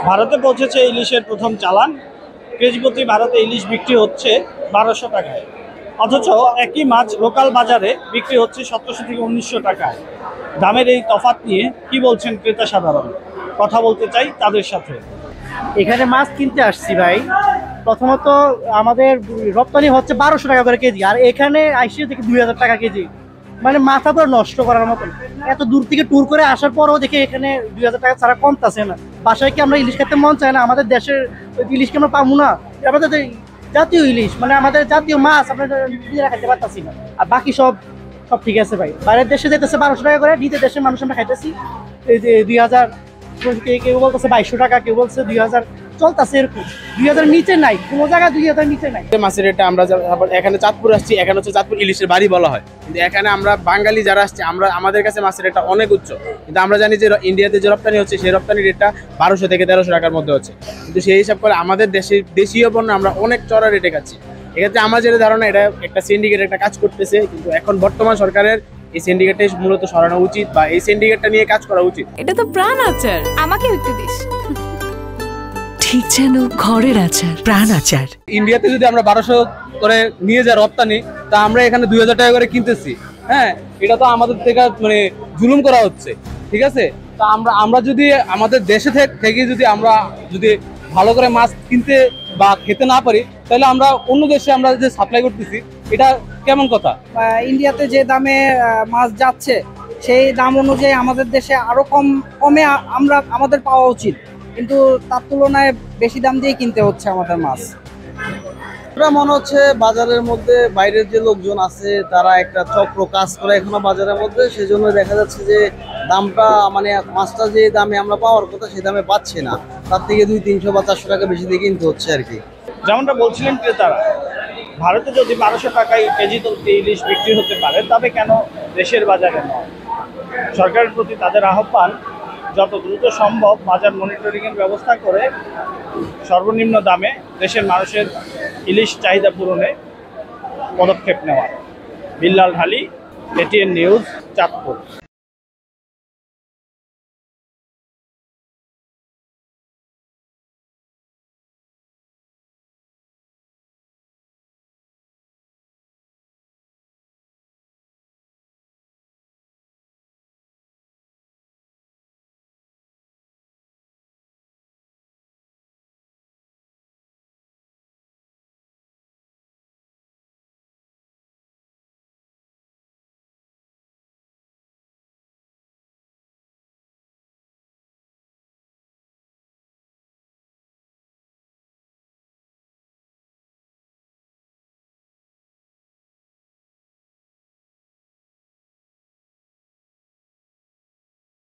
ভারতে পৌঁছেছে ইলিশের প্রথম চালান। কেজি প্রতি ভারতে ইলিশ বিক্রি হচ্ছে 1200 টাকায়, অথচ একই মাছ লোকাল বাজারে বিক্রি হচ্ছে 1700 থেকে 1900 টাকায়। দামের এই তফাৎ নিয়ে কি বলছেন ক্রেতা সাধারণ? কথা বলতে চাই তাদের সাথে। এখানে মাছ কিনতে আসছি ভাই। প্রথমত আমাদের রপ্তানি হচ্ছে 1200 টাকা করে কেজি, আর এখানে আইসিও থেকে 2000 টাকা কেজি। মানে মাথা পুরো নষ্ট করার মতন। এত দূর থেকে ট্যুর করে আসার পরও দেখে এখানে 2000 টাকা ছাড়া কমতেছে না। বাসায় কি আমরা ইলিশ খেতে মন চায় না? আমাদের দেশের ইলিশকে আমরা পাবো না? আমাদের জাতীয় ইলিশ, মানে আমাদের জাতীয় মাছ আমরা নিজেরা খাইতে পারতাছি না। আর বাকি সব ঠিক আছে ভাই। বাইরের দেশে যেতেছে 1200 টাকা করে, নিজের দেশের মানুষ আমরা খাইতেছি এই যে 2000, কেউ বলতেছে 2200 টাকা, কেউ বলছে 2000 চলতেছে। এরকম 2000 নিচে নাই, কোনো জায়গায় 2000 নিচে নাই। মাছের রেটটা আমরা এখানে চাঁদপুর আসছি, এখানে হচ্ছে চাঁদপুর ইলিশের বাড়ি বলা হয়, কিন্তু এখানে আমরা বাঙালি যারা আসছে আমাদের কাছে মাছের রেটটা অনেক উচ্চ। কিন্তু আমরা জানি যে ইন্ডিয়াতে যে রপ্তানি হচ্ছে সেই রপ্তানি রেটটা 1200 থেকে 1300 টাকার মধ্যে হচ্ছে, কিন্তু সেই হিসাব করে আমাদের দেশীয় পণ্য আমরা অনেক চড়া রেটে খাচ্ছি। এক্ষেত্রে আমার যেটা ধারণা, এটা একটা সিন্ডিকেট একটা কাজ করতেছে, কিন্তু এখন বর্তমান সরকারের এই সিন্ডিকেটটা মূলত সরানো উচিত, বা এই সিন্ডিকেটটা নিয়ে কাজ করা উচিত। এটা তো প্রাণ আচার, আমাকে একটু দিস। ঠিক যেন ঘরের আচার, প্রাণ আচার। ইন্ডিয়াতে যদি আমরা 1200 করে নিয়ে যাই রপ্তানি, তা আমরা এখানে 2000 টাকা করে কিনতেছি। হ্যাঁ, এটা তো আমাদের থেকে মানে জুলুম করা হচ্ছে, ঠিক আছে? তা আমরা যদি আমাদের দেশে থেকে আমরা যদি ভালো করে মাছ কিনতে বা খেতে না পারি, তাহলে আমরা অন্য দেশে আমরা যে সাপ্লাই করতেছি, এটা কেমন কথা? ইন্ডিয়াতে যে দামে মাছ যাচ্ছে সেই দাম অনুযায়ী আমাদের দেশে আরো কমে আমাদের পাওয়া উচিত, কিন্তু তার তুলনায় বেশি দাম দিয়ে কিনতে হচ্ছে আমাদের মাছ। এটা মনে হচ্ছে বাজারের মধ্যে বাইরের যে লোকজন আছে তারা একটা চক্র কাজ করে এখনো বাজারের মধ্যে, সেজন্য দেখা যাচ্ছে যে দামটা মানে মাছটা যে দামে আমরা পাওয়ার কথা সেই দামে পাচ্ছি না, তার থেকে 200-300 বা 400 টাকা বেশি দিয়ে কিনতে হচ্ছে আর কি। যেমনটা বলছিলেন ক্রেতারা, ভারতে যদি 1200 টাকায় কেজি প্রতি ইলিশ বিক্রি হতে পারে, তবে কেন দেশের বাজারে নয়? সরকারের প্রতি তাদের আহ্বান, যত দ্রুত সম্ভব বাজার মনিটরিংয়ের ব্যবস্থা করে সর্বনিম্ন দামে দেশের মানুষের ইলিশ চাহিদা পূরণে পদক্ষেপ নেওয়া। বিল্লাল ঢালি, এটিএন নিউজ, চাঁদপুর।